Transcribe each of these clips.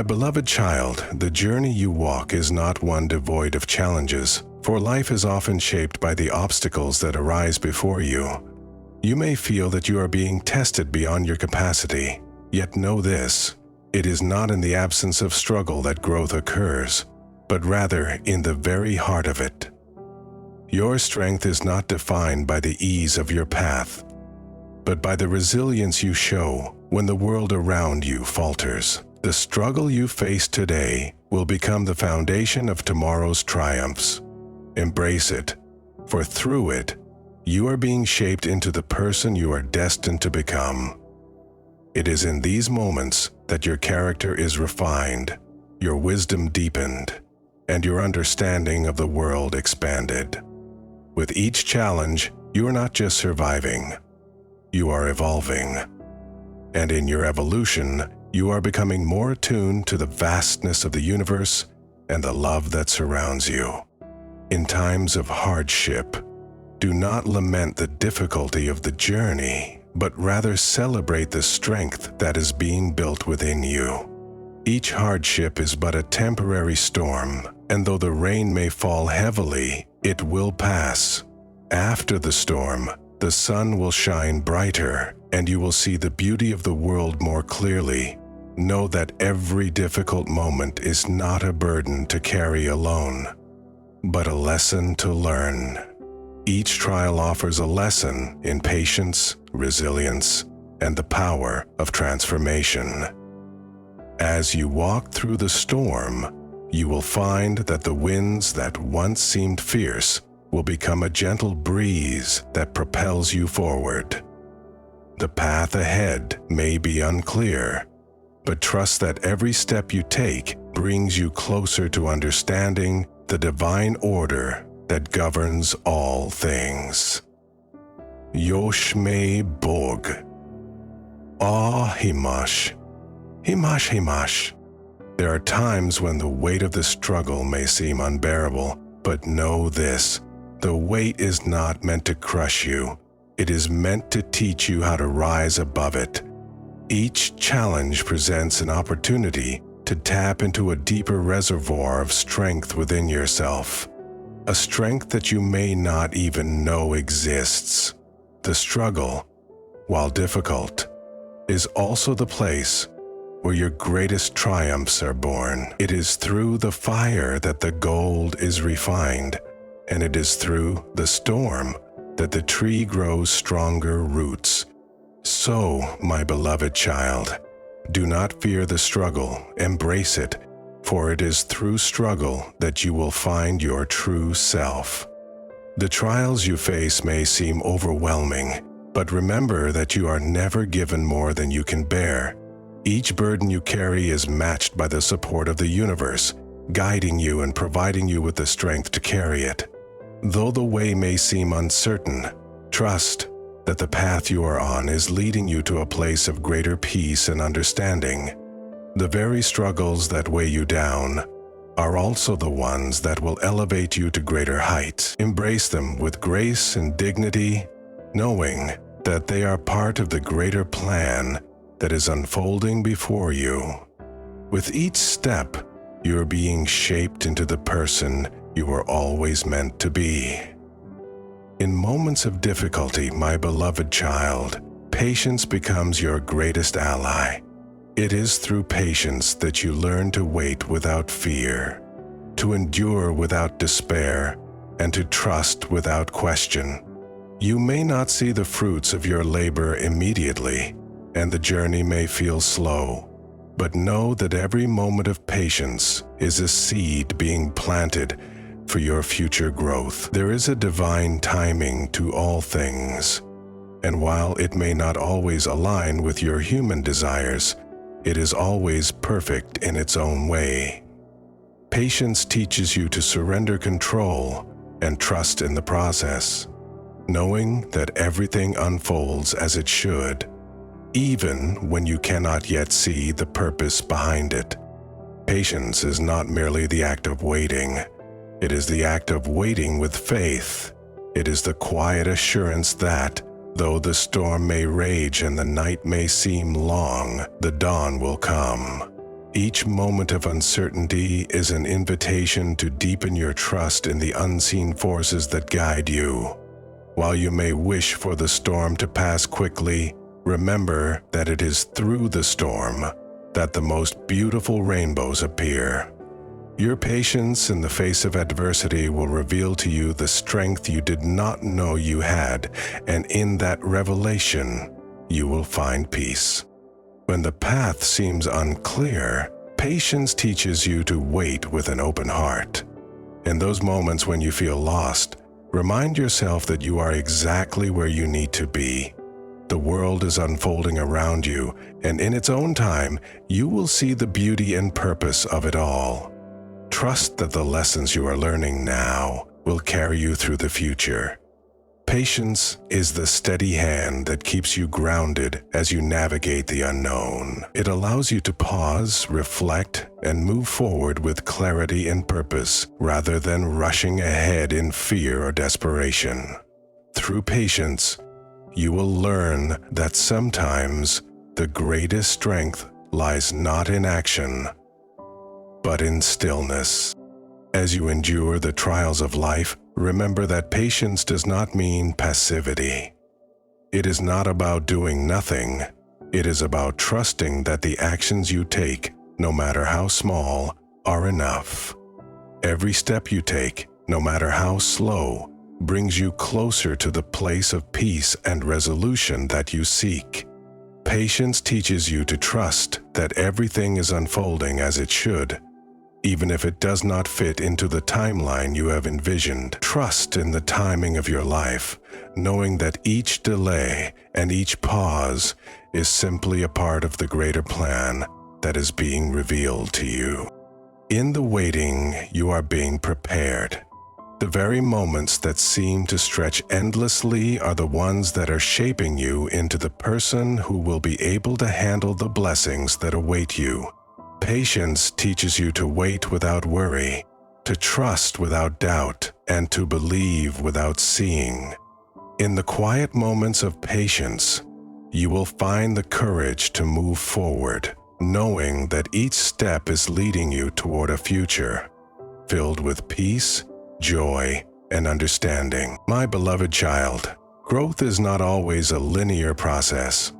My beloved child, the journey you walk is not one devoid of challenges, for life is often shaped by the obstacles that arise before you. You may feel that you are being tested beyond your capacity, yet know this: it is not in the absence of struggle that growth occurs, but rather in the very heart of it. Your strength is not defined by the ease of your path, but by the resilience you show when the world around you falters. The struggle you face today will become the foundation of tomorrow's triumphs. Embrace it, for through it, you are being shaped into the person you are destined to become. It is in these moments that your character is refined, your wisdom deepened, and your understanding of the world expanded. With each challenge, you are not just surviving, you are evolving. And in your evolution, you are becoming more attuned to the vastness of the universe and the love that surrounds you. In times of hardship, do not lament the difficulty of the journey, but rather celebrate the strength that is being built within you. Each hardship is but a temporary storm, and though the rain may fall heavily, it will pass. After the storm, the sun will shine brighter, and you will see the beauty of the world more clearly. Know that every difficult moment is not a burden to carry alone, but a lesson to learn. Each trial offers a lesson in patience, resilience, and the power of transformation. As you walk through the storm, you will find that the winds that once seemed fierce will become a gentle breeze that propels you forward. The path ahead may be unclear, but trust that every step you take brings you closer to understanding the divine order that governs all things. Yoshme Bog. Ah Himash. Himash Himash. There are times when the weight of the struggle may seem unbearable, but know this: the weight is not meant to crush you. It is meant to teach you how to rise above it. Each challenge presents an opportunity to tap into a deeper reservoir of strength within yourself, a strength that you may not even know exists. The struggle, while difficult, is also the place where your greatest triumphs are born. It is through the fire that the gold is refined, and it is through the storm that the tree grows stronger roots. So, my beloved child, do not fear the struggle, embrace it, for it is through struggle that you will find your true self. The trials you face may seem overwhelming, but remember that you are never given more than you can bear. Each burden you carry is matched by the support of the universe, guiding you and providing you with the strength to carry it. Though the way may seem uncertain, trust that the path you are on is leading you to a place of greater peace and understanding. The very struggles that weigh you down are also the ones that will elevate you to greater heights. Embrace them with grace and dignity, knowing that they are part of the greater plan that is unfolding before you. With each step, you are being shaped into the person you were always meant to be. In moments of difficulty, my beloved child, patience becomes your greatest ally. It is through patience that you learn to wait without fear, to endure without despair, and to trust without question. You may not see the fruits of your labor immediately, and the journey may feel slow, but know that every moment of patience is a seed being planted for your future growth. There is a divine timing to all things, and while it may not always align with your human desires, it is always perfect in its own way. Patience teaches you to surrender control and trust in the process, knowing that everything unfolds as it should, even when you cannot yet see the purpose behind it. Patience is not merely the act of waiting. It is the act of waiting with faith. It is the quiet assurance that, though the storm may rage and the night may seem long, the dawn will come. Each moment of uncertainty is an invitation to deepen your trust in the unseen forces that guide you. While you may wish for the storm to pass quickly, remember that it is through the storm that the most beautiful rainbows appear. Your patience in the face of adversity will reveal to you the strength you did not know you had, and in that revelation, you will find peace. When the path seems unclear, patience teaches you to wait with an open heart. In those moments when you feel lost, remind yourself that you are exactly where you need to be. The world is unfolding around you, and in its own time, you will see the beauty and purpose of it all. Trust that the lessons you are learning now will carry you through the future. Patience is the steady hand that keeps you grounded as you navigate the unknown. It allows you to pause, reflect, and move forward with clarity and purpose rather than rushing ahead in fear or desperation. Through patience, you will learn that sometimes the greatest strength lies not in action, but in stillness. As you endure the trials of life, remember that patience does not mean passivity. It is not about doing nothing. It is about trusting that the actions you take, no matter how small, are enough. Every step you take, no matter how slow, brings you closer to the place of peace and resolution that you seek. Patience teaches you to trust that everything is unfolding as it should, even if it does not fit into the timeline you have envisioned. Trust in the timing of your life, knowing that each delay and each pause is simply a part of the greater plan that is being revealed to you. In the waiting, you are being prepared. The very moments that seem to stretch endlessly are the ones that are shaping you into the person who will be able to handle the blessings that await you. Patience teaches you to wait without worry, to trust without doubt, and to believe without seeing. In the quiet moments of patience, you will find the courage to move forward, knowing that each step is leading you toward a future filled with peace, joy, and understanding. My beloved child, growth is not always a linear process.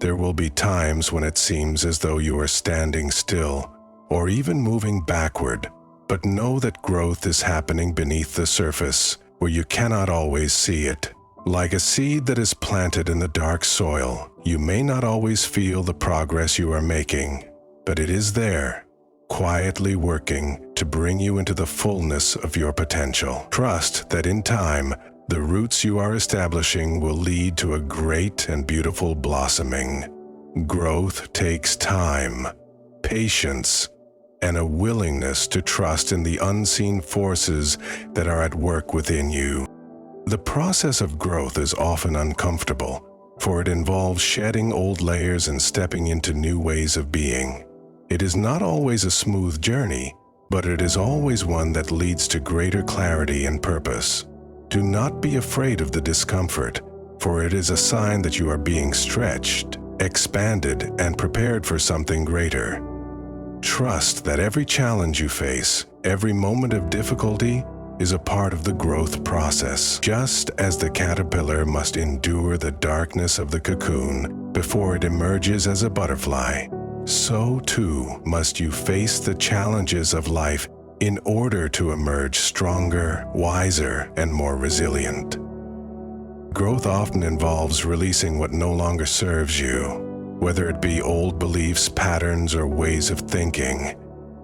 There will be times when it seems as though you are standing still or even moving backward, but know that growth is happening beneath the surface where you cannot always see it. Like a seed that is planted in the dark soil, you may not always feel the progress you are making, but it is there, quietly working to bring you into the fullness of your potential. Trust that in time, the roots you are establishing will lead to a great and beautiful blossoming. Growth takes time, patience, and a willingness to trust in the unseen forces that are at work within you. The process of growth is often uncomfortable, for it involves shedding old layers and stepping into new ways of being. It is not always a smooth journey, but it is always one that leads to greater clarity and purpose. Do not be afraid of the discomfort, for it is a sign that you are being stretched, expanded, and prepared for something greater. Trust that every challenge you face, every moment of difficulty, is a part of the growth process. Just as the caterpillar must endure the darkness of the cocoon before it emerges as a butterfly, so too must you face the challenges of life in order to emerge stronger, wiser, and more resilient. Growth often involves releasing what no longer serves you, whether it be old beliefs, patterns, or ways of thinking.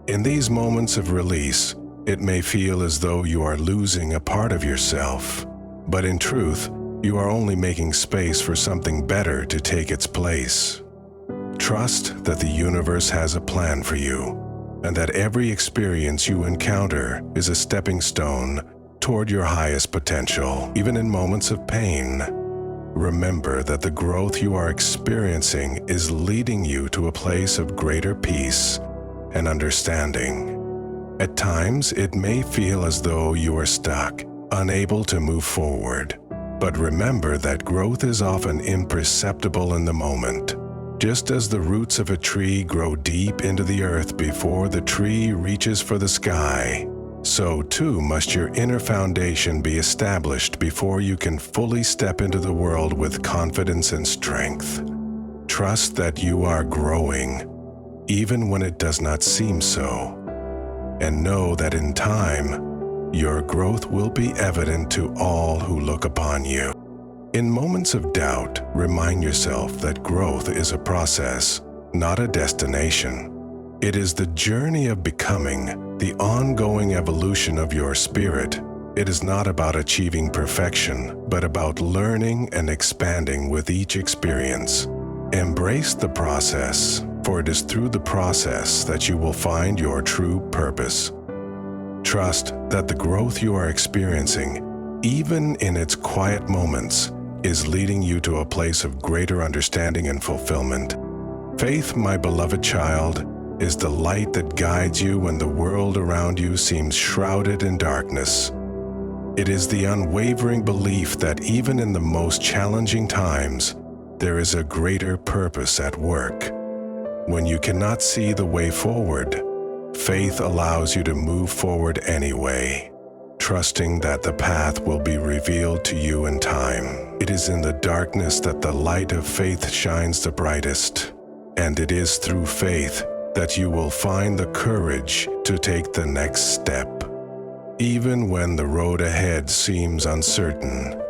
In these moments of release, it may feel as though you are losing a part of yourself, but in truth, you are only making space for something better to take its place. Trust that the universe has a plan for you, and that every experience you encounter is a stepping stone toward your highest potential. Even in moments of pain, remember that the growth you are experiencing is leading you to a place of greater peace and understanding. At times, it may feel as though you are stuck, unable to move forward. But remember that growth is often imperceptible in the moment. Just as the roots of a tree grow deep into the earth before the tree reaches for the sky, so too must your inner foundation be established before you can fully step into the world with confidence and strength. Trust that you are growing, even when it does not seem so, and know that in time, your growth will be evident to all who look upon you. In moments of doubt, remind yourself that growth is a process, not a destination. It is the journey of becoming, the ongoing evolution of your spirit. It is not about achieving perfection, but about learning and expanding with each experience. Embrace the process, for it is through the process that you will find your true purpose. Trust that the growth you are experiencing, even in its quiet moments, is leading you to a place of greater understanding and fulfillment. Faith, my beloved child, is the light that guides you when the world around you seems shrouded in darkness. It is the unwavering belief that even in the most challenging times, there is a greater purpose at work. When you cannot see the way forward, faith allows you to move forward anyway, trusting that the path will be revealed to you in time. It is in the darkness that the light of faith shines the brightest, and it is through faith that you will find the courage to take the next step, even when the road ahead seems uncertain.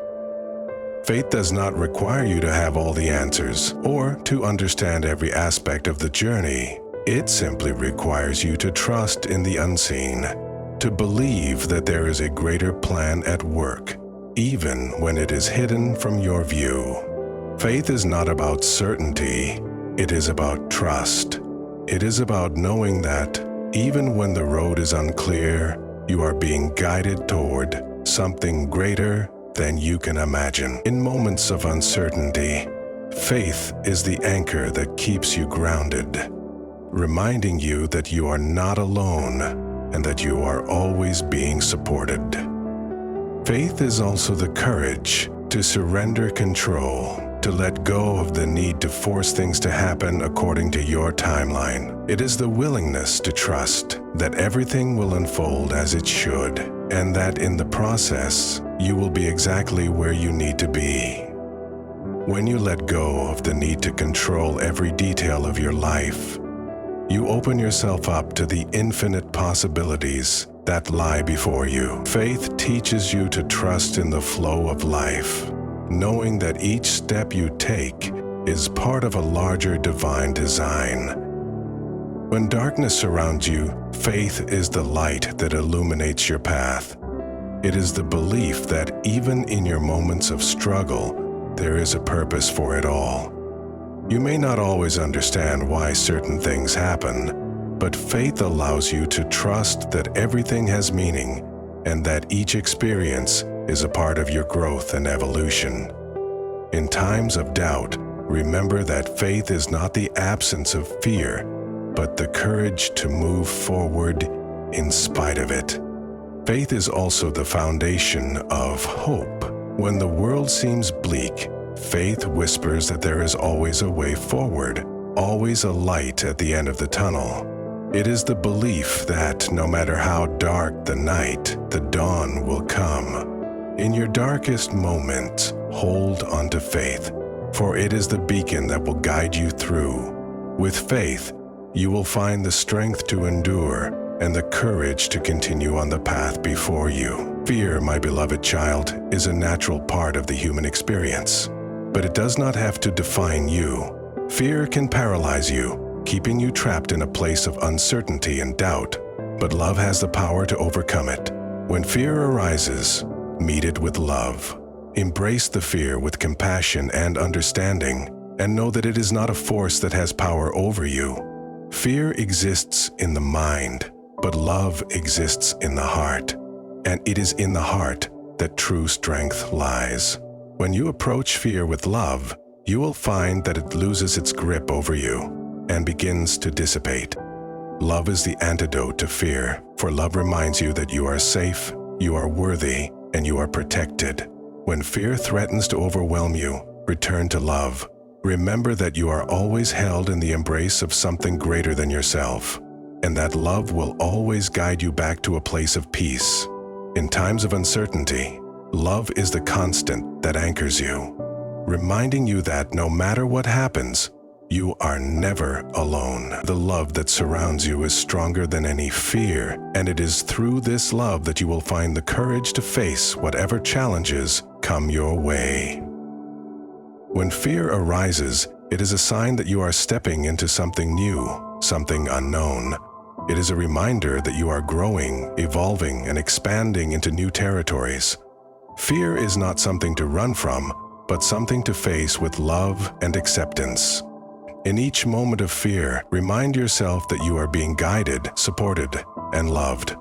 Faith does not require you to have all the answers or to understand every aspect of the journey. It simply requires you to trust in the unseen, to believe that there is a greater plan at work, even when it is hidden from your view. Faith is not about certainty, it is about trust. It is about knowing that, even when the road is unclear, you are being guided toward something greater than you can imagine. In moments of uncertainty, faith is the anchor that keeps you grounded, reminding you that you are not alone and that you are always being supported. Faith is also the courage to surrender control, to let go of the need to force things to happen according to your timeline. It is the willingness to trust that everything will unfold as it should, and that in the process, you will be exactly where you need to be. When you let go of the need to control every detail of your life, you open yourself up to the infinite possibilities that lie before you. Faith teaches you to trust in the flow of life, knowing that each step you take is part of a larger divine design. When darkness surrounds you, faith is the light that illuminates your path. It is the belief that even in your moments of struggle, there is a purpose for it all. You may not always understand why certain things happen, but faith allows you to trust that everything has meaning and that each experience is a part of your growth and evolution. In times of doubt, remember that faith is not the absence of fear, but the courage to move forward in spite of it. Faith is also the foundation of hope. When the world seems bleak, faith whispers that there is always a way forward, always a light at the end of the tunnel. It is the belief that no matter how dark the night, the dawn will come. In your darkest moments, hold on to faith, for it is the beacon that will guide you through. With faith, you will find the strength to endure and the courage to continue on the path before you. Fear, my beloved child, is a natural part of the human experience, but it does not have to define you. Fear can paralyze you, keeping you trapped in a place of uncertainty and doubt, but love has the power to overcome it. When fear arises, meet it with love. Embrace the fear with compassion and understanding, and know that it is not a force that has power over you. Fear exists in the mind, but love exists in the heart, and it is in the heart that true strength lies. When you approach fear with love, you will find that it loses its grip over you and begins to dissipate. Love is the antidote to fear, for love reminds you that you are safe, you are worthy, and you are protected. When fear threatens to overwhelm you, return to love. Remember that you are always held in the embrace of something greater than yourself, and that love will always guide you back to a place of peace. In times of uncertainty, love is the constant that anchors you, reminding you that no matter what happens, you are never alone. The love that surrounds you is stronger than any fear, and it is through this love that you will find the courage to face whatever challenges come your way. When fear arises, it is a sign that you are stepping into something new, something unknown. It is a reminder that you are growing, evolving, and expanding into new territories. Fear is not something to run from, but something to face with love and acceptance. In each moment of fear, remind yourself that you are being guided, supported, and loved.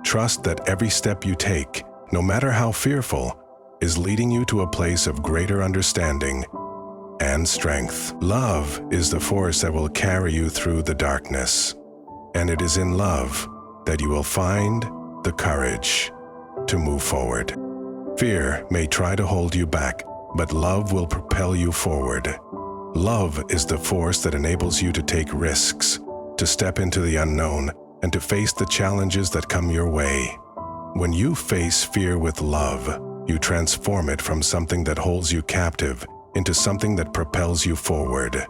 Trust that every step you take, no matter how fearful, is leading you to a place of greater understanding and strength. Love is the force that will carry you through the darkness, and it is in love that you will find the courage to move forward. Fear may try to hold you back, but love will propel you forward. Love is the force that enables you to take risks, to step into the unknown, and to face the challenges that come your way. When you face fear with love, you transform it from something that holds you captive into something that propels you forward.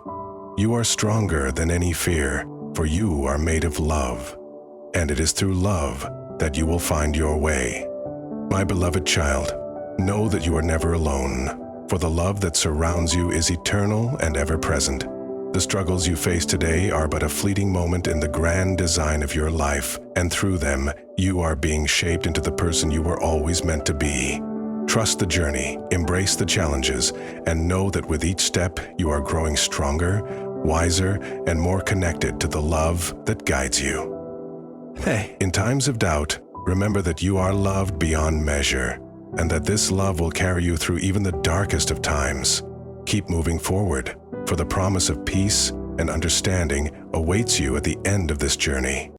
You are stronger than any fear, for you are made of love, and it is through love that you will find your way. My beloved child, know that you are never alone. For the love that surrounds you is eternal and ever-present. The struggles you face today are but a fleeting moment in the grand design of your life, and through them, you are being shaped into the person you were always meant to be. Trust the journey, embrace the challenges, and know that with each step, you are growing stronger, wiser, and more connected to the love that guides you. Hey, in times of doubt, remember that you are loved beyond measure, and that this love will carry you through even the darkest of times. Keep moving forward, for the promise of peace and understanding awaits you at the end of this journey.